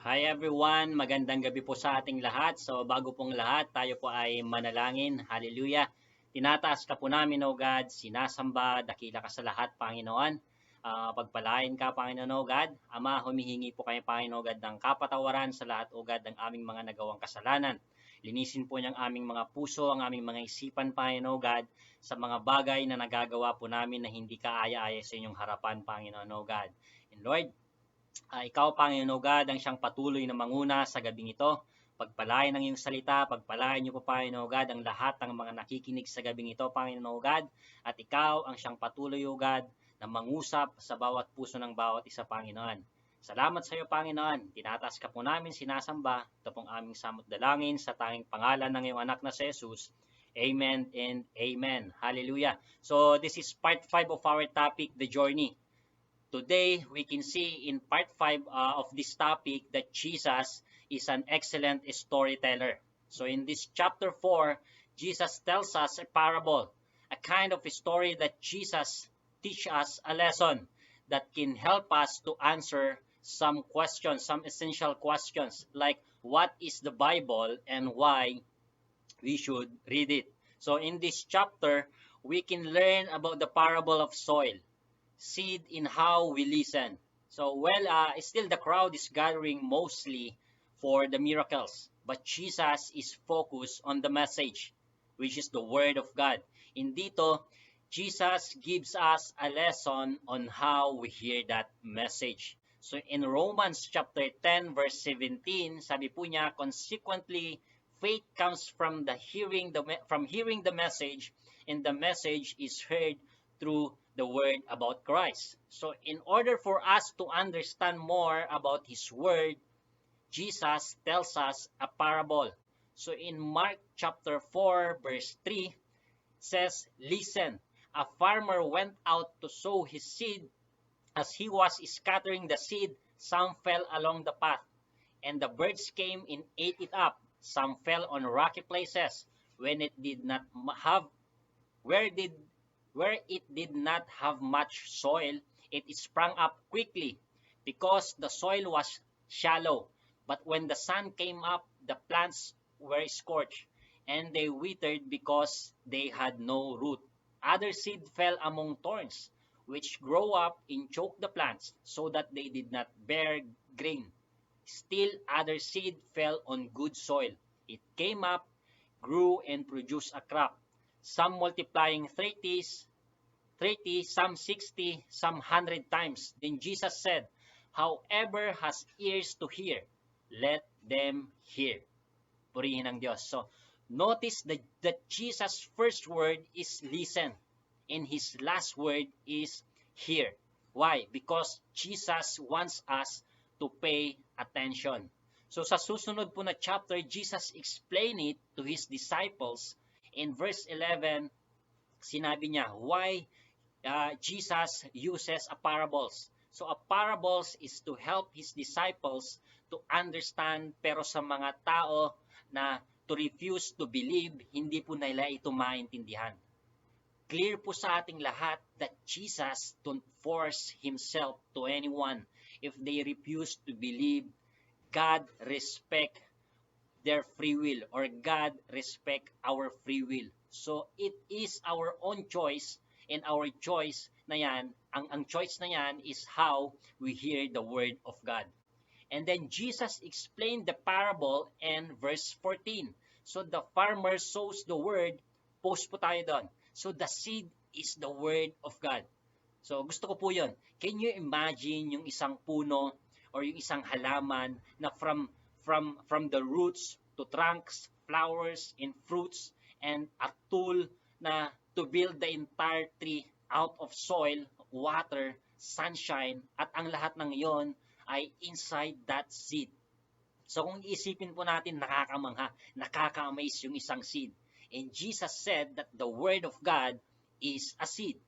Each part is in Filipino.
Hi everyone, magandang gabi po sa ating lahat. So bago pong lahat, tayo po ay manalangin. Hallelujah. Tinataas ka po namin, O God, sinasamba, dakila ka sa lahat, Panginoon. Pagpalain ka, Panginoon, O God. Ama, humihingi po kayo, Panginoon, O God, ng kapatawaran sa lahat, O God, ng aming mga nagawang kasalanan. Linisin po niyang aming mga puso, ang aming mga isipan, Panginoon, O God, sa mga bagay na nagagawa po namin na hindi kaaya-aya sa inyong harapan, Panginoon, O God. And Lord, ikaw, Panginoon God, ang siyang patuloy na manguna sa gabing ito. Pagpalain ng iyong salita, pagpalain niyo po, Panginoon God, ang lahat ng mga nakikinig sa gabing ito, Panginoon God. At ikaw ang siyang patuloy, O God, na mangusap sa bawat puso ng bawat isa, Panginoon. Salamat sa iyo, Panginoon. Tinataas ka po namin, sinasamba. Ito pong aming samot dalangin sa tanging pangalan ng iyong anak na si Jesus. Amen and amen. Hallelujah. So this is part 5 of our topic, the journey. Today, we can see in part 5 of this topic that Jesus is an excellent storyteller. So in this chapter 4, Jesus tells us a parable, a kind of a story that Jesus teaches us a lesson that can help us to answer some questions, some essential questions, like what is the Bible and why we should read it. So in this chapter, we can learn about the parable of soil, seed in how we listen. So, still the crowd is gathering mostly for the miracles, but Jesus is focused on the message, which is the Word of God. In dito, Jesus gives us a lesson on how we hear that message. So in Romans chapter 10 verse 17, sabi po niya, consequently, faith comes from hearing the message, and the message is heard through the word about Christ. So in order for us to understand more about his word, Jesus tells us a parable. So in Mark chapter 4 verse 3 says, listen, a farmer went out to sow his seed. As he was scattering the seed, some fell along the path, and the birds came and ate it up. Some fell on rocky places when it did not have where did where it did not have much soil. It sprang up quickly because the soil was shallow. But when the sun came up, the plants were scorched, and they withered because they had no root. Other seed fell among thorns, which grow up and choke the plants, so that they did not bear grain. Still other seed fell on good soil. It came up, grew, and produced a crop, some multiplying 30, some 60, some 100 times. Then Jesus said, whoever has ears to hear, let them hear. Purihin ng Diyos. So, notice that Jesus' first word is listen, and his last word is hear. Why? Because Jesus wants us to pay attention. So sa susunod po na chapter, Jesus explained it to his disciples. In verse 11, sinabi niya why Jesus uses a parables. So a parables is to help his disciples to understand, pero sa mga tao na to refuse to believe, hindi po nila ito maintindihan. Clear po sa ating lahat that Jesus don't force himself to anyone. If they refuse to believe, God respect their free will, or God respect our free will. So it is our own choice, and our choice na yan, ang choice na yan is how we hear the word of God. And then Jesus explained the parable in verse 14. So the farmer sows the word, post po tayo doon. So the seed is the word of God. So gusto ko po yun. Can you imagine yung isang puno or yung isang halaman na from the roots to trunks, flowers, and fruits, and a tool na to build the entire tree out of soil, water, sunshine, at ang lahat ng iyon ay inside that seed. So kung iisipin po natin, nakakamangha, nakaka-amaze yung isang seed. And Jesus said that the Word of God is a seed.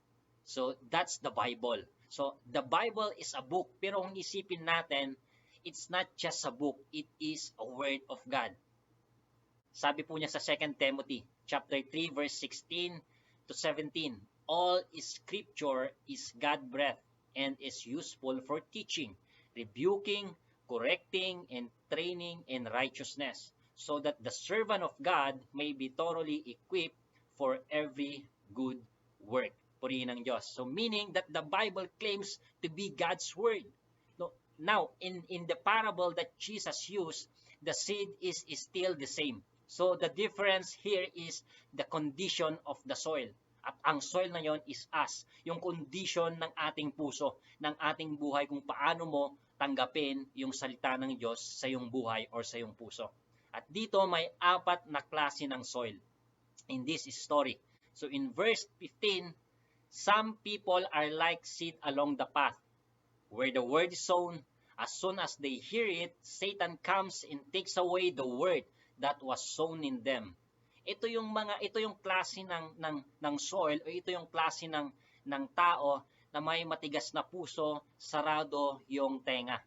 So that's the Bible. So the Bible is a book, pero kung isipin natin, it's not just a book, it is a Word of God. Sabi po niya sa 2 Timothy chapter 3 verse 16 to 17, all scripture is God-breathed and is useful for teaching, rebuking, correcting and training in righteousness, so that the servant of God may be thoroughly equipped for every good work. Purihin ng Diyos. So meaning that the Bible claims to be God's word. No, now, in the parable that Jesus used, the seed is still the same. So the difference here is the condition of the soil. At ang soil na yon is us, yung condition ng ating puso, ng ating buhay, kung paano mo tanggapin yung salita ng Diyos sa iyong buhay or sa iyong puso. At dito may 4 na klase ng soil in this story. So in verse 15, some people are like seed along the path, where the word is sown. As soon as they hear it, Satan comes and takes away the word that was sown in them. Ito yung klase ng soil, o ito yung klase ng tao na may matigas na puso, sarado yung tenga.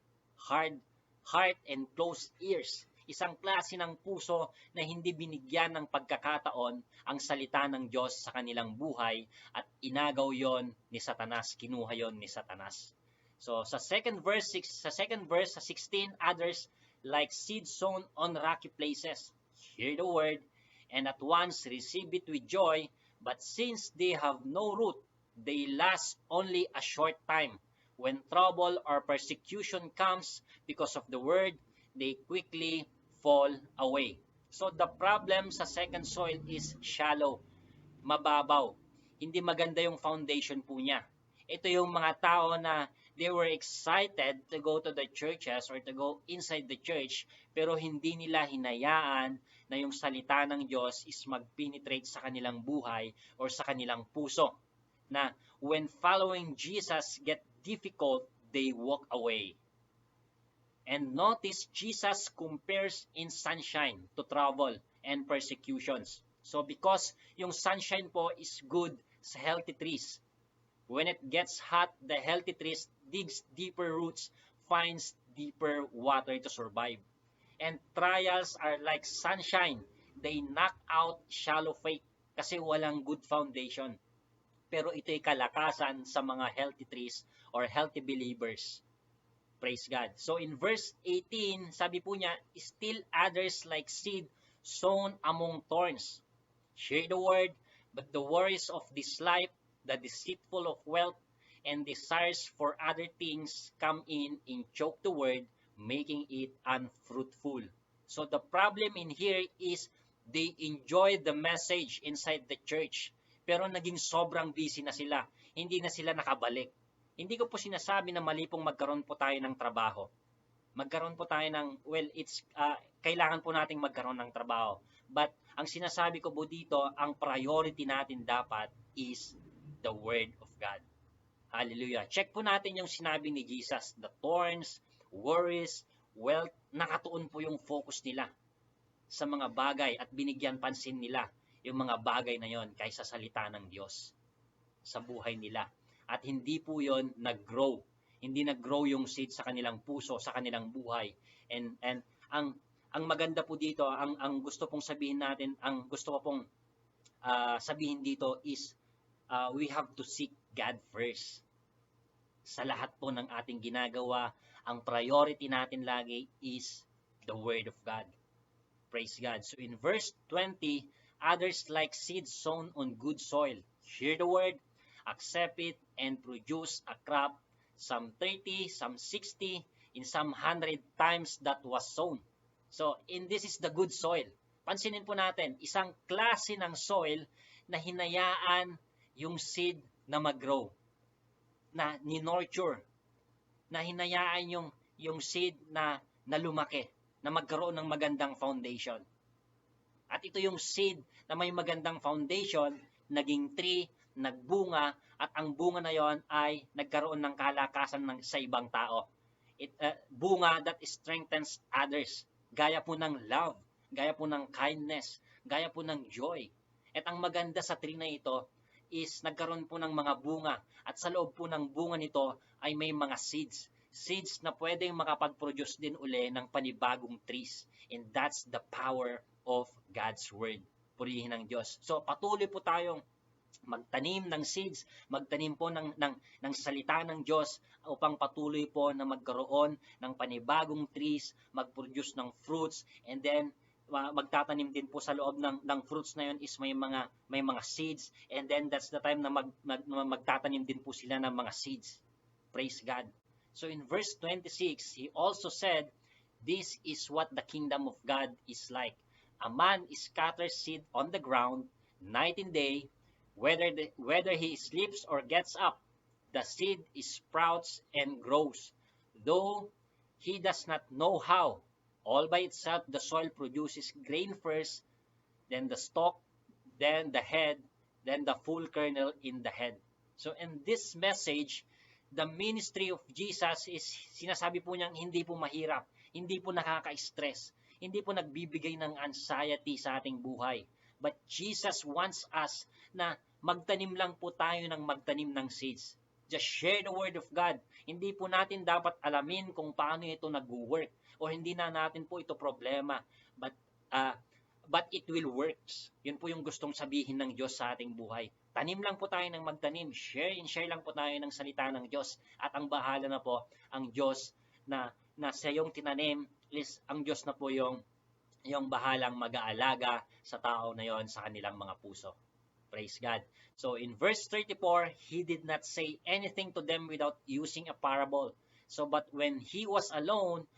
Hard heart and closed ears. Isang klase ng puso na hindi binigyan ng pagkakataon ang salita ng Diyos sa kanilang buhay, at inagaw yon ni Satanas, kinuha yon ni Satanas. So sa second verse sa 16, others like seed sown on rocky places hear the word and at once receive it with joy, but since they have no root, they last only a short time. When trouble or persecution comes because of the word, they quickly fall away. So the problem sa second soil is shallow, mababaw. Hindi maganda yung foundation po niya. Ito yung mga tao na they were excited to go to the churches or to go inside the church, pero hindi nila hinayaan na yung salita ng Diyos is mag-penetrate sa kanilang buhay or sa kanilang puso. Na when following Jesus get difficult, they walk away. And notice, Jesus compares in sunshine to trouble and persecutions. So because yung sunshine po is good sa healthy trees, when it gets hot, the healthy trees digs deeper roots, finds deeper water to survive. And trials are like sunshine. They knock out shallow faith kasi walang good foundation. Pero ito'y kalakasan sa mga healthy trees or healthy believers. Praise God. So in verse 18, sabi po niya, still others like seed sown among thorns. Hear the word, but the worries of this life, the deceitful of wealth, and desires for other things come in and choke the word, making it unfruitful. So the problem in here is they enjoy the message inside the church, pero naging sobrang busy na sila. Hindi na sila nakabalik. Hindi ko po sinasabi na mali pong magkaroon po tayo ng trabaho. Magkaroon po tayo ng, kailangan po nating magkaroon ng trabaho. But ang sinasabi ko po dito, ang priority natin dapat is the Word of God. Hallelujah. Check po natin yung sinabi ni Jesus. The thorns, worries, wealth, nakatuon po yung focus nila sa mga bagay at binigyan pansin nila yung mga bagay na yon kaysa salita ng Diyos sa buhay nila. At hindi po yon nag-grow. Hindi nag-grow yung seed sa kanilang puso, sa kanilang buhay. And ang maganda po dito, ang gusto pong sabihin natin, ang gusto ko pong sabihin dito is we have to seek God first. Sa lahat po ng ating ginagawa, ang priority natin lagi is the Word of God. Praise God. So in verse 20, others like seed sown on good soil. Hear the word, accept it, and produce a crop, some 30, some 60, in some 100 times that was sown. So, this is the good soil. Pansinin po natin, isang klase ng soil na hinayaan yung seed na mag-grow, na ni-nurture, na hinayaan yung seed na lumaki, na magkaroon ng magandang foundation. At ito yung seed na may magandang foundation, naging tree, nagbunga, at ang bunga na yon ay nagkaroon ng kalakasan sa ibang tao. Bunga that strengthens others. Gaya po ng love, gaya po ng kindness, gaya po ng joy. At ang maganda sa tree na ito is nagkaroon po ng mga bunga. At sa loob po ng bunga nito ay may mga seeds. Seeds na pwedeng makapag-produce din uli ng panibagong trees. And that's the power of God's Word. Purihin ng Diyos. So patuloy po tayong magtanim ng seeds, magtanim po ng salita ng Diyos upang patuloy po na magkaroon ng panibagong trees, mag-produce ng fruits, and then magtatanim din po sa loob ng fruits na yun is may mga seeds, and then that's the time na magtatanim din po sila ng mga seeds. Praise God. So in verse 26, he also said, "This is what the kingdom of God is like. A man scatters seed on the ground night and day, whether he sleeps or gets up, the seed sprouts and grows, though he does not know how. All by itself, the soil produces grain first, then the stalk, then the head, then the full kernel in the head." So in this message, the ministry of Jesus is, sinasabi po niyang hindi po mahirap, hindi po nakaka-stress, hindi po nagbibigay ng anxiety sa ating buhay. But Jesus wants us na magtanim lang po tayo ng magtanim ng seeds. Just share the word of God. Hindi po natin dapat alamin kung paano ito nag-work, o hindi na natin po ito problema. But it will work. Yun po yung gustong sabihin ng Diyos sa ating buhay. Tanim lang po tayo ng magtanim. Share lang po tayo ng salita ng Diyos. At ang bahala na po ang Diyos na sa yung tinanim is ang Diyos na po yung bahalang mag-aalaga sa tao na yon sa kanilang mga puso. Praise God. So in verse 34, he did not say anything to them without using a parable. So but when he was alone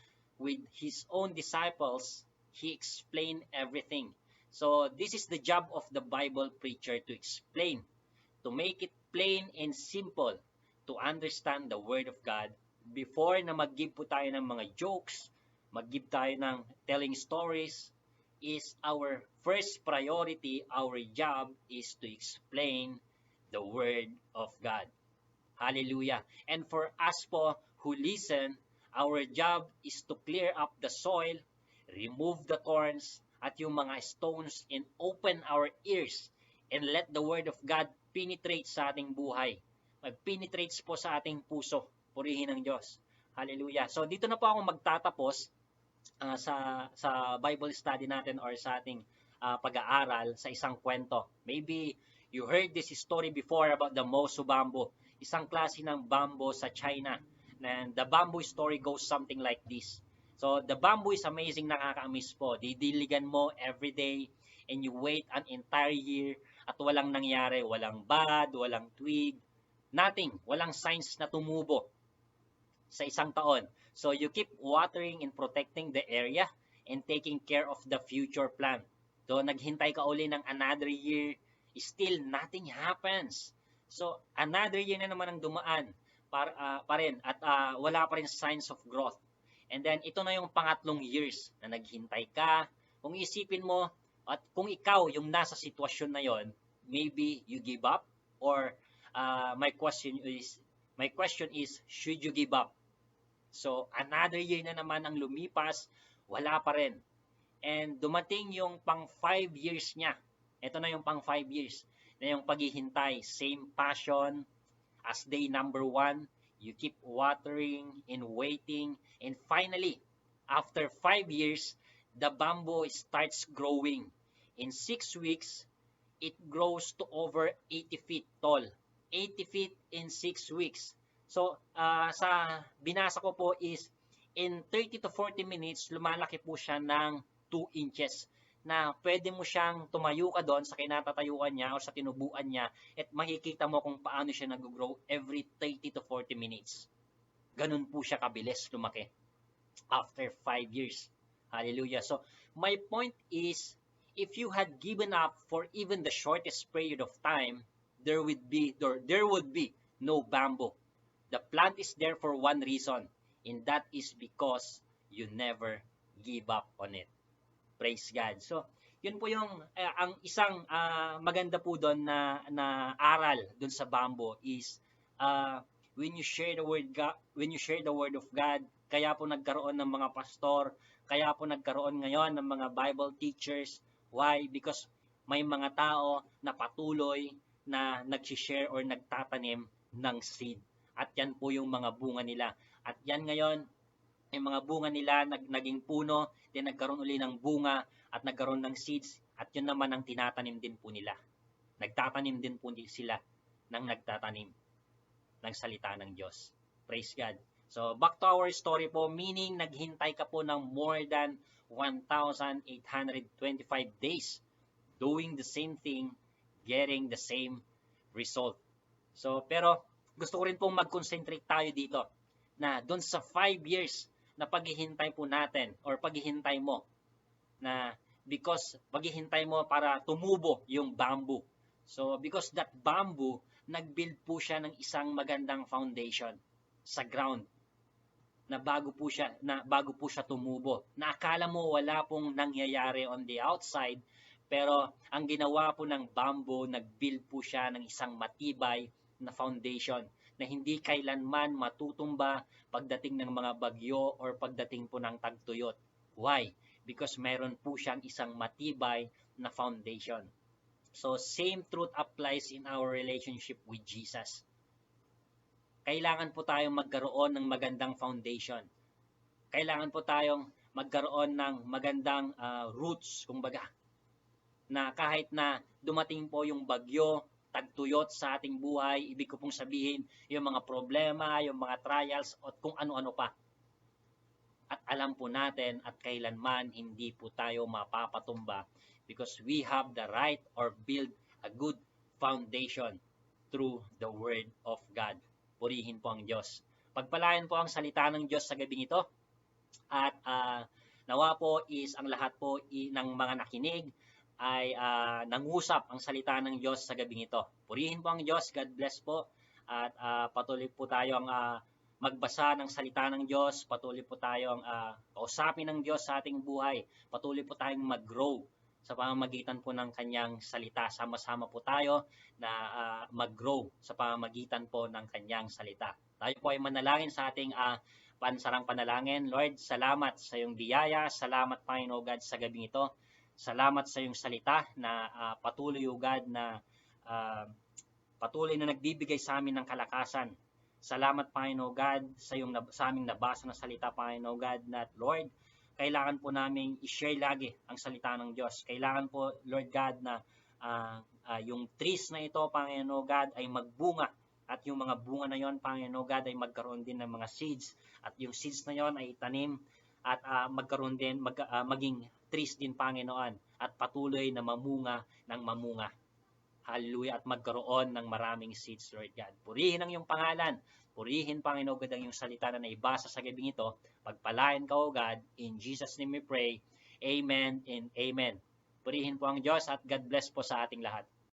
with his own disciples, he explained everything. So this is the job of the Bible preacher, to explain, to make it plain and simple, to understand the Word of God. Before na mag-give po tayo ng mga jokes, mag-give tayo ng telling stories, is our first priority, our job is to explain the Word of God. Hallelujah. And for us po who listen, our job is to clear up the soil, remove the thorns at yung mga stones, and open our ears and let the Word of God penetrate sa ating buhay. Mag-penetrates po sa ating puso. Purihin ng Diyos. Hallelujah. So dito na po ako magtatapos sa Bible study natin, or sa ating pag-aaral sa isang kwento. Maybe you heard this story before about the Mosu bamboo. Isang klase ng bamboo sa China. And the bamboo story goes something like this. So the bamboo is amazing, nakaka-amaze po. Didiligan mo every day and you wait an entire year at walang nangyari, walang bud, walang twig, nothing, walang signs na tumubo sa isang taon. So you keep watering and protecting the area and taking care of the future plant. So naghintay ka uli ng another year, still nothing happens. So another year na naman ang dumaan pa rin, at wala pa rin signs of growth. And then ito na yung pangatlong years na naghintay ka. Kung isipin mo, at kung ikaw yung nasa sitwasyon na yon, maybe you give up, or my question is, should you give up? So another year na naman ang lumipas, wala pa rin. And dumating yung pang 5 years niya. Ito na yung pang 5 years na yung paghihintay. Same passion as day number 1. You keep watering and waiting. And finally, after 5 years, the bamboo starts growing. In 6 weeks, it grows to over 80 feet tall. 80 feet in 6 weeks. So, sa binasa ko po is, in 30 to 40 minutes, lumalaki po siya ng 2 inches. Na pwede mo siyang tumayo ka doon sa kinatatayuan niya o sa tinubuan niya, at makikita mo kung paano siya nag-grow every 30 to 40 minutes. Ganun po siya kabilis lumaki after 5 years. Hallelujah. So, my point is, if you had given up for even the shortest period of time, there would be no bamboo. The plant is there for one reason, and that is because you never give up on it. Praise God. So, yun po yung ang isang maganda po doon na aral doon sa bamboo is when you share the word of God, kaya po nagkaroon ng mga pastor, kaya po nagkaroon ngayon ng mga Bible teachers. Why? Because may mga tao na patuloy na nag-share or nagtatanim ng seed. At yan po yung mga bunga nila. At yan ngayon, yung mga bunga nila naging puno, then nagkaroon uli ng bunga at nagkaroon ng seeds, at yun naman ang tinatanim din po nila. Nagtatanim din po sila ng nagtatanim ng salita ng Diyos. Praise God. So, back to our story po, meaning naghintay ka po ng more than 1,825 days doing the same thing, getting the same result. So, pero gusto ko rin pong mag-concentrate tayo dito na doon sa 5 years na paghihintay po natin or paghihintay mo na because paghihintay mo para tumubo yung bamboo. So, because that bamboo, nag-build po siya ng isang magandang foundation sa ground na bago po siya tumubo. Na akala mo wala pong nangyayari on the outside, pero ang ginawa po ng bamboo, nag-build po siya ng isang matibay na foundation na hindi kailanman matutumba pagdating ng mga bagyo or pagdating po ng tagtuyot. Why? Because meron po siyang isang matibay na foundation. So, same truth applies in our relationship with Jesus. Kailangan po tayong magkaroon ng magandang foundation. Kailangan po tayong magkaroon ng magandang roots, kumbaga, na kahit na dumating po yung bagyo, tagtuyot sa ating buhay, ibig ko pong sabihin, yung mga problema, yung mga trials, at kung ano-ano pa. At alam po natin at kailanman hindi po tayo mapapatumba because we have the right or build a good foundation through the Word of God. Purihin po ang Diyos. Pagpalain po ang salita ng Diyos sa gabing ito. At nawa po is ang lahat po ng mga nakinig ay nangusap ang salita ng Diyos sa gabing ito. Purihin po ang Diyos. God bless po. At patuloy po tayong magbasa ng salita ng Diyos. Patuloy po tayong kausapin ng Diyos sa ating buhay. Patuloy po tayong mag-grow sa pamamagitan po ng kanyang salita. Sama-sama po tayo na mag-grow sa pamamagitan po ng kanyang salita. Tayo po ay manalangin sa ating pansarang panalangin. Lord, salamat sa iyong biyaya. Salamat, Panginoon God, sa gabing ito. Salamat sa iyong salita na patuloy, O God, na patuloy na nagbibigay sa amin ng kalakasan. Salamat, Panginoon God, sa aming nabasa na salita, Panginoon God, na Lord, kailangan po namin i-share lagi ang salita ng Diyos. Kailangan po, Lord God, na yung trees na ito, Panginoon God, ay magbunga. At yung mga bunga na yon, Panginoon God, ay magkaroon din ng mga seeds. At yung seeds na yon ay itanim at magkaroon din, maging trees din, Panginoon. At patuloy na mamunga ng mamunga. Hallelujah. At magkaroon ng maraming seeds, Lord God. Purihin ang iyong pangalan. Purihin, Panginoon God, ang iyong salita na naibasa sa gabing ito. Pagpalain ka, O God. In Jesus' name we pray. Amen and amen. Purihin po ang Diyos at God bless po sa ating lahat.